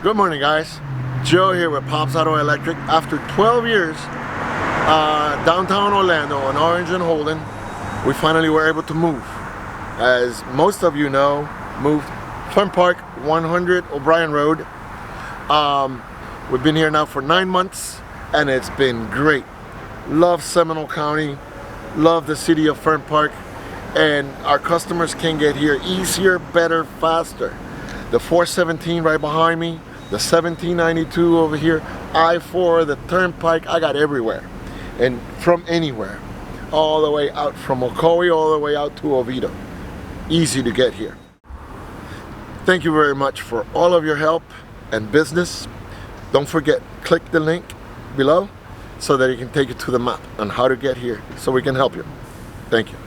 Good morning, guys. Joe here with Pops Auto Electric. After 12 years, downtown Orlando on Orange and Holden, we finally were able to move. As most of you know, moved Fern Park 100 Obrien Road. We've been here now for 9 months and it's been great. Love Seminole County, love the city of Fern Park, and our customers can get here easier, better, faster. The 417 right behind me, the 1792 over here, I-4, the Turnpike, I got everywhere. And from anywhere. All the way out from Ocoee, all the way out to Oviedo. Easy to get here. Thank you very much for all of your help and business. Don't forget, click the link below so that it can take you to the map on how to get here so we can help you. Thank you.